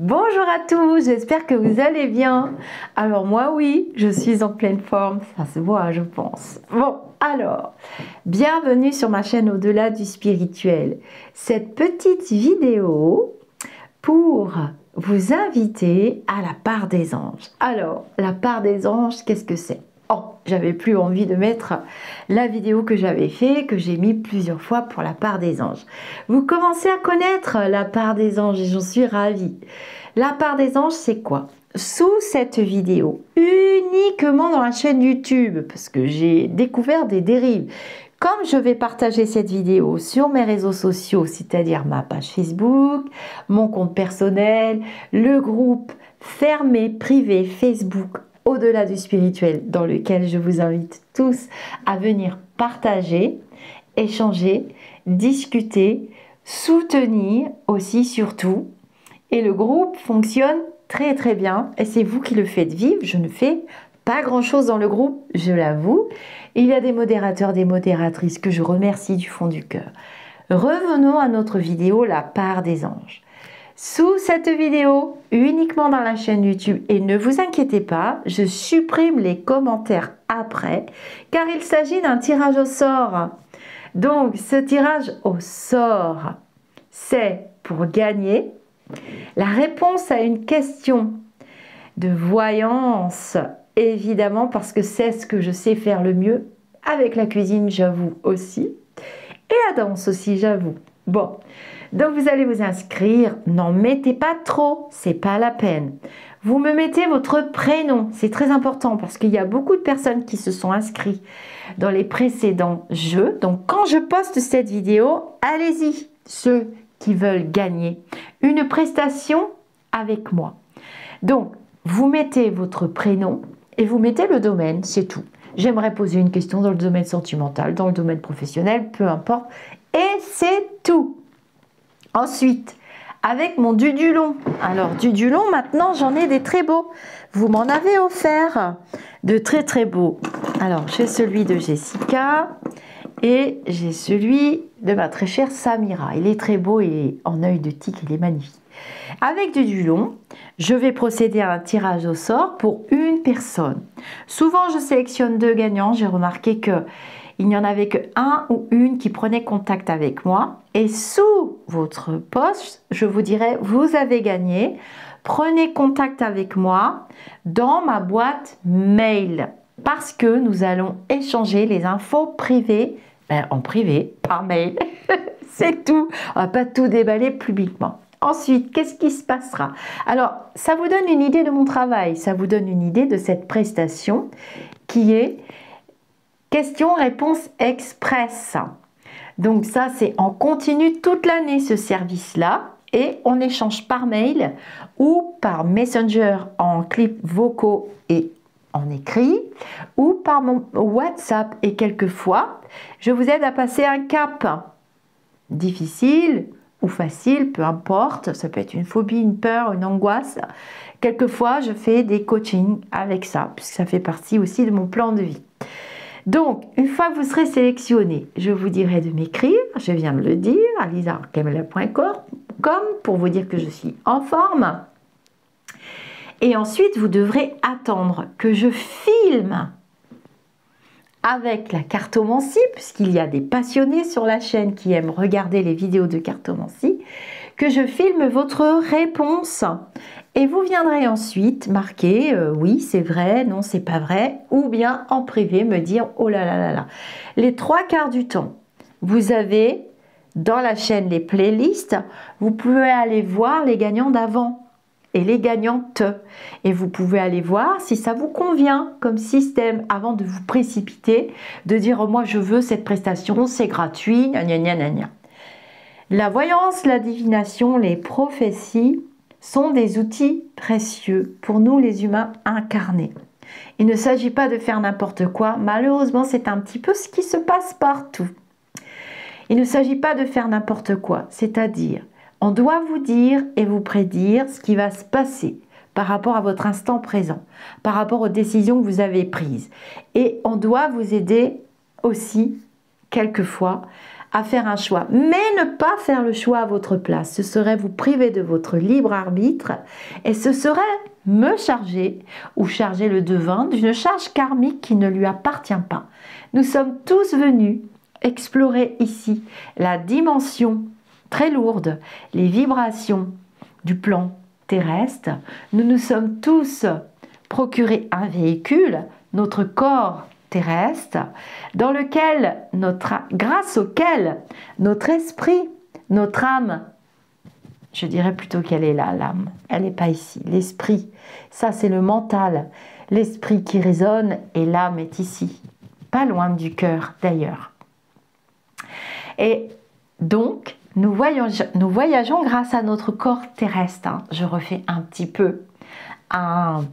Bonjour à tous, j'espère que vous allez bien. Alors moi oui, je suis en pleine forme, ça se voit je pense. Bon, alors, bienvenue sur ma chaîne Au-delà du spirituel. Cette petite vidéo pour vous inviter à la part des anges. Alors, la part des anges, qu'est-ce que c'est? Oh, j'avais plus envie de mettre la vidéo que j'avais fait, que j'ai mis plusieurs fois pour la part des anges. Vous commencez à connaître la part des anges et j'en suis ravie. La part des anges, c'est quoi? Sous cette vidéo, uniquement dans la chaîne YouTube, parce que j'ai découvert des dérives. Comme je vais partager cette vidéo sur mes réseaux sociaux, c'est-à-dire ma page Facebook, mon compte personnel, le groupe fermé, privé Facebook, Au-delà du spirituel, dans lequel je vous invite tous à venir partager, échanger, discuter, soutenir aussi surtout. Et le groupe fonctionne très très bien et c'est vous qui le faites vivre. Je ne fais pas grand chose dans le groupe, je l'avoue. Il y a des modérateurs, des modératrices que je remercie du fond du cœur. Revenons à notre vidéo, la part des anges. Sous cette vidéo, uniquement dans la chaîne YouTube, et ne vous inquiétez pas, je supprime les commentaires après, car il s'agit d'un tirage au sort. Donc, ce tirage au sort, c'est pour gagner la réponse à une question de voyance, évidemment, parce que c'est ce que je sais faire le mieux, avec la cuisine, j'avoue aussi, et la danse aussi, j'avoue. Bon, donc vous allez vous inscrire, n'en mettez pas trop, c'est pas la peine. Vous me mettez votre prénom, c'est très important parce qu'il y a beaucoup de personnes qui se sont inscrites dans les précédents jeux. Donc quand je poste cette vidéo, allez-y, ceux qui veulent gagner une prestation avec moi. Donc, vous mettez votre prénom et vous mettez le domaine, c'est tout. J'aimerais poser une question dans le domaine sentimental, dans le domaine professionnel, peu importe. Et c'est tout. Ensuite, avec mon Dudulon. Alors, Dudulon, maintenant, j'en ai des très beaux. Vous m'en avez offert de très très beaux. Alors, j'ai celui de Jessica et j'ai celui de ma très chère Samira. Il est très beau et en œil de tigre, il est magnifique. Avec Dudulon, je vais procéder à un tirage au sort pour une personne. Souvent, je sélectionne 2 gagnants. J'ai remarqué que il n'y en avait qu'un ou une qui prenait contact avec moi. Et sous votre poste, je vous dirai, vous avez gagné. Prenez contact avec moi dans ma boîte mail. Parce que nous allons échanger les infos privées, en privé, par mail. C'est tout. On ne va pas tout déballer publiquement. Ensuite, qu'est-ce qui se passera? Alors, ça vous donne une idée de mon travail. Ça vous donne une idée de cette prestation qui est question-réponse express. Donc ça, c'est en continu toute l'année ce service-là. Et on échange par mail ou par Messenger en clips vocaux et en écrit ou par mon WhatsApp. Et quelquefois, je vous aide à passer un cap difficile ou facile, peu importe. Ça peut être une phobie, une peur, une angoisse. Quelquefois, je fais des coachings avec ça, puisque ça fait partie aussi de mon plan de vie. Donc, une fois que vous serez sélectionné, je vous dirai de m'écrire, je viens de le dire, à lisa.arcamela.com pour vous dire que je suis en forme. Et ensuite, vous devrez attendre que je filme avec la cartomancie, puisqu'il y a des passionnés sur la chaîne qui aiment regarder les vidéos de cartomancie, que je filme votre réponse. Et vous viendrez ensuite marquer oui, c'est vrai, non, c'est pas vrai, ou bien en privé me dire oh là là là là. Les 3/4 du temps, vous avez dans la chaîne les playlists, vous pouvez aller voir les gagnants d'avant et les gagnantes. Et vous pouvez aller voir si ça vous convient comme système avant de vous précipiter, de dire oh, moi je veux cette prestation, c'est gratuit, gna gna gna gna gna. La voyance, la divination, les prophéties sont des outils précieux pour nous les humains incarnés. Il ne s'agit pas de faire n'importe quoi. Malheureusement, c'est un petit peu ce qui se passe partout. Il ne s'agit pas de faire n'importe quoi, c'est-à-dire on doit vous dire et vous prédire ce qui va se passer par rapport à votre instant présent, par rapport aux décisions que vous avez prises. Et on doit vous aider aussi, quelquefois, à faire un choix. Mais ne pas faire le choix à votre place, ce serait vous priver de votre libre arbitre et ce serait me charger ou charger le devin d'une charge karmique qui ne lui appartient pas. Nous sommes tous venus explorer ici la dimension très lourde, les vibrations du plan terrestre. Nous nous sommes tous procuré un véhicule, notre corps terrestre, dans lequel grâce auquel notre esprit, notre âme, je dirais plutôt qu'elle est là, l'âme, elle n'est pas ici, l'esprit, ça c'est le mental, l'esprit qui résonne et l'âme est ici, pas loin du cœur d'ailleurs. Et donc, nous voyageons grâce à notre corps terrestre. Hein. Je refais un petit peu un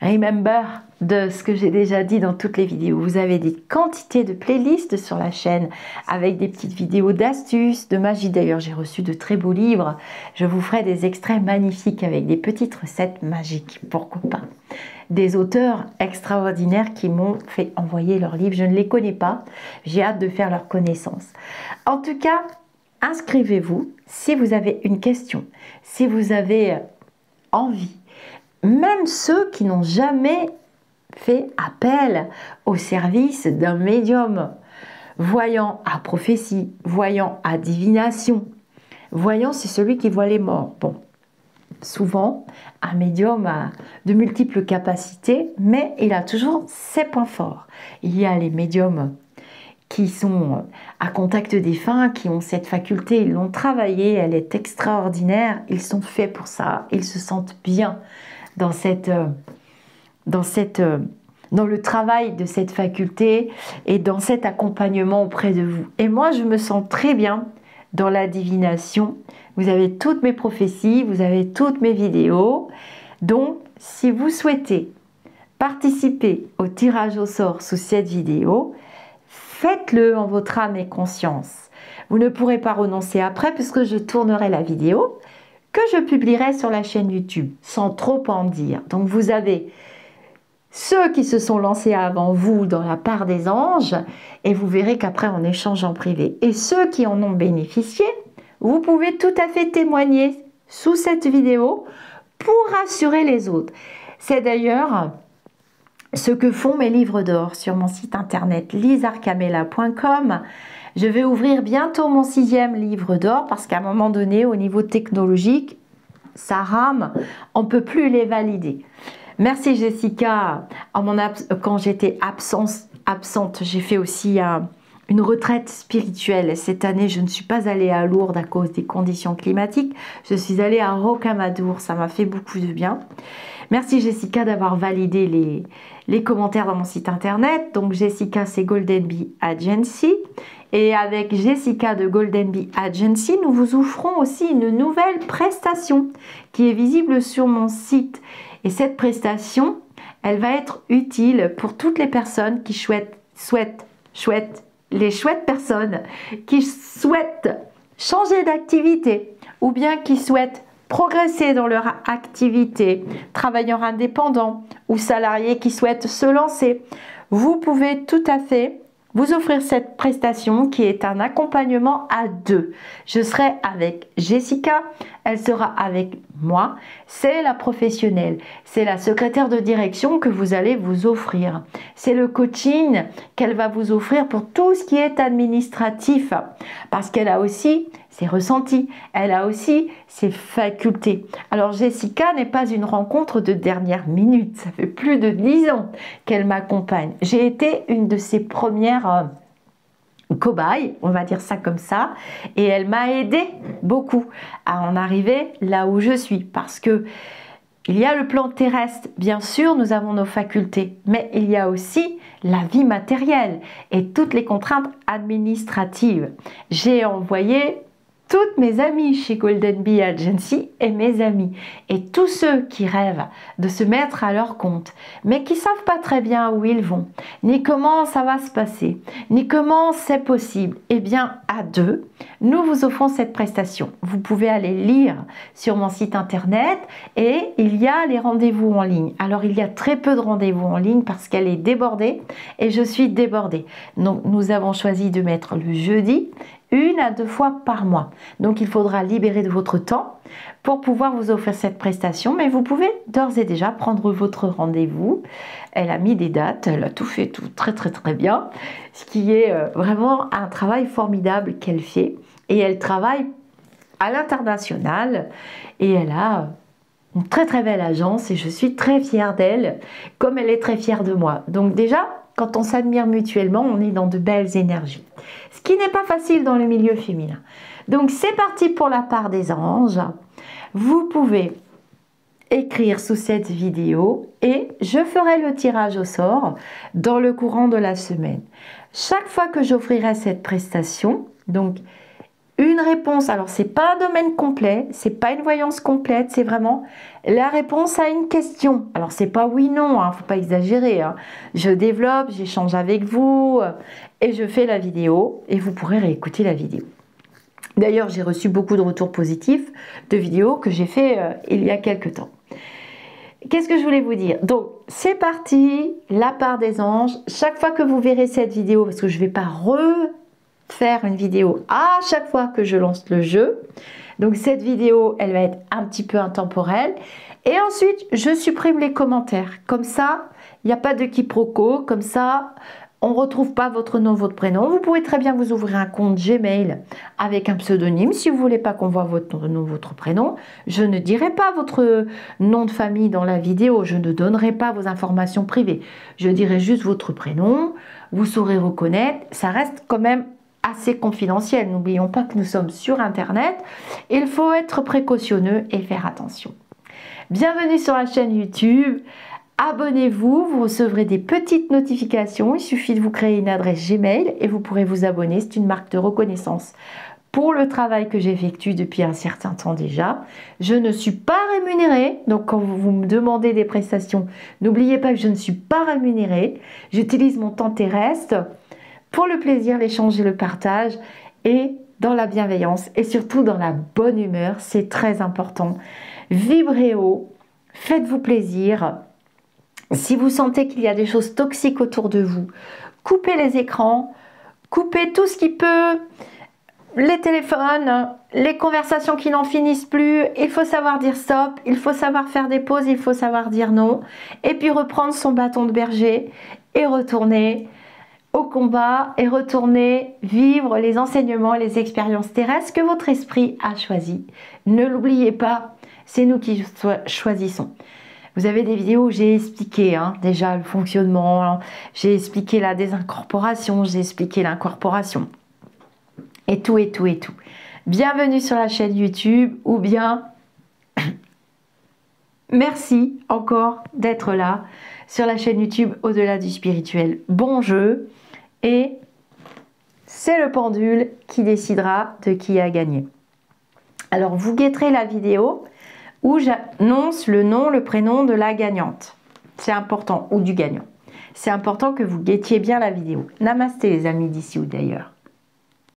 remember de ce que j'ai déjà dit dans toutes les vidéos. Vous avez des quantités de playlists sur la chaîne avec des petites vidéos d'astuces, de magie. D'ailleurs, j'ai reçu de très beaux livres. Je vous ferai des extraits magnifiques avec des petites recettes magiques. Pourquoi pas? Des auteurs extraordinaires qui m'ont fait envoyer leurs livres. Je ne les connais pas. J'ai hâte de faire leur connaissance. En tout cas, inscrivez-vous si vous avez une question, si vous avez envie. Même ceux qui n'ont jamais fait appel au service d'un médium, voyant à prophétie, voyant à divination. Voyant, c'est celui qui voit les morts. Bon, souvent, un médium a de multiples capacités, mais il a toujours ses points forts. Il y a les médiums qui sont à contact des défunts, qui ont cette faculté, ils l'ont travaillée, elle est extraordinaire, ils sont faits pour ça, ils se sentent bien dans le travail de cette faculté et dans cet accompagnement auprès de vous. Et moi, je me sens très bien dans la divination. Vous avez toutes mes prophéties, vous avez toutes mes vidéos. Donc, si vous souhaitez participer au tirage au sort sous cette vidéo, faites-le en votre âme et conscience. Vous ne pourrez pas renoncer après puisque je tournerai la vidéo que je publierai sur la chaîne YouTube, sans trop en dire. Donc vous avez ceux qui se sont lancés avant vous dans la part des anges, et vous verrez qu'après on échange en privé. Et ceux qui en ont bénéficié, vous pouvez tout à fait témoigner sous cette vidéo pour rassurer les autres. C'est d'ailleurs ce que font mes livres d'or sur mon site internet lisarcamela.com. Je vais ouvrir bientôt mon 6e livre d'or parce qu'à un moment donné, au niveau technologique, ça rame, on ne peut plus les valider. Merci Jessica. Quand j'étais absente, j'ai fait aussi une retraite spirituelle. Cette année, je ne suis pas allée à Lourdes à cause des conditions climatiques. Je suis allée à Rocamadour, ça m'a fait beaucoup de bien. Merci Jessica d'avoir validé les commentaires dans mon site internet. Donc Jessica, c'est Golden Bee Agency. Et avec Jessica de Golden Bee Agency, nous vous offrons aussi une nouvelle prestation qui est visible sur mon site. Et cette prestation, elle va être utile pour toutes les personnes qui les chouettes personnes qui souhaitent changer d'activité ou bien qui souhaitent progresser dans leur activité, travailleurs indépendants ou salariés qui souhaitent se lancer. Vous pouvez tout à fait vous offrir cette prestation qui est un accompagnement à 2. Je serai avec Jessica, elle sera avec moi. C'est la professionnelle, c'est la secrétaire de direction que vous allez vous offrir. C'est le coaching qu'elle va vous offrir pour tout ce qui est administratif parce qu'elle a aussi ses ressentis, elle a aussi ses facultés. Alors Jessica n'est pas une rencontre de dernière minute, ça fait plus de 10 ans qu'elle m'accompagne. J'ai été une de ses premières cobayes, on va dire ça comme ça, et elle m'a aidé beaucoup à en arriver là où je suis parce que il y a le plan terrestre, bien sûr, nous avons nos facultés, mais il y a aussi la vie matérielle et toutes les contraintes administratives. J'ai envoyé toutes mes amies chez Golden Bee Agency et mes amis et tous ceux qui rêvent de se mettre à leur compte mais qui savent pas très bien où ils vont, ni comment ça va se passer, ni comment c'est possible. Eh bien, à deux, nous vous offrons cette prestation. Vous pouvez aller lire sur mon site internet et il y a les rendez-vous en ligne. Alors, il y a très peu de rendez-vous en ligne parce qu'elle est débordée et je suis débordée. Donc, nous avons choisi de mettre le jeudi 1 à 2 fois par mois. Donc il faudra libérer de votre temps pour pouvoir vous offrir cette prestation, mais vous pouvez d'ores et déjà prendre votre rendez-vous. Elle a mis des dates, elle a tout fait tout très bien, ce qui est vraiment un travail formidable qu'elle fait. Et elle travaille à l'international et elle a une très belle agence et je suis très fière d'elle, comme elle est très fière de moi. Donc déjà, quand on s'admire mutuellement, on est dans de belles énergies. Ce qui n'est pas facile dans le milieu féminin. Donc c'est parti pour la part des anges. Vous pouvez écrire sous cette vidéo et je ferai le tirage au sort dans le courant de la semaine. Chaque fois que j'offrirai cette prestation, donc une réponse, alors c'est pas un domaine complet, c'est pas une voyance complète, c'est vraiment la réponse à une question. Alors c'est pas oui non, faut pas exagérer. Je développe, j'échange avec vous et je fais la vidéo et vous pourrez réécouter la vidéo. D'ailleurs, j'ai reçu beaucoup de retours positifs de vidéos que j'ai fait il y a quelques temps. Qu'est-ce que je voulais vous dire? Donc c'est parti, la part des anges. Chaque fois que vous verrez cette vidéo, parce que je vais pas faire une vidéo à chaque fois que je lance le jeu. Donc cette vidéo, elle va être un petit peu intemporelle. Et ensuite, je supprime les commentaires. Comme ça, il n'y a pas de quiproquo. Comme ça, on ne retrouve pas votre nom, votre prénom. Vous pouvez très bien vous ouvrir un compte Gmail avec un pseudonyme. Si vous ne voulez pas qu'on voit votre nom, votre prénom, je ne dirai pas votre nom de famille dans la vidéo. Je ne donnerai pas vos informations privées. Je dirai juste votre prénom. Vous saurez reconnaître. Ça reste quand même assez confidentiel. N'oublions pas que nous sommes sur Internet. Il faut être précautionneux et faire attention. Bienvenue sur la chaîne YouTube. Abonnez-vous, vous recevrez des petites notifications. Il suffit de vous créer une adresse Gmail et vous pourrez vous abonner. C'est une marque de reconnaissance pour le travail que j'effectue depuis un certain temps déjà. Je ne suis pas rémunérée. Donc quand vous me demandez des prestations, n'oubliez pas que je ne suis pas rémunérée. J'utilise mon temps terrestre pour le plaisir, l'échange et le partage et dans la bienveillance et surtout dans la bonne humeur, c'est très important. Vibrez haut, faites-vous plaisir. Si vous sentez qu'il y a des choses toxiques autour de vous, coupez les écrans, coupez tout ce qui peut, les téléphones, les conversations qui n'en finissent plus. Il faut savoir dire stop, il faut savoir faire des pauses, il faut savoir dire non et puis reprendre son bâton de berger et retourner au combat et retourner vivre les enseignements et les expériences terrestres que votre esprit a choisi. Ne l'oubliez pas, c'est nous qui choisissons. Vous avez des vidéos où j'ai expliqué déjà le fonctionnement, j'ai expliqué la désincorporation, j'ai expliqué l'incorporation. Et tout. Bienvenue sur la chaîne YouTube ou bien merci encore d'être là sur la chaîne YouTube Au-delà du spirituel. Bon jeu et c'est le pendule qui décidera de qui a gagné. Alors vous guetterez la vidéo où j'annonce le nom, le prénom de la gagnante. C'est important, ou du gagnant. C'est important que vous guettiez bien la vidéo. Namasté les amis d'ici ou d'ailleurs.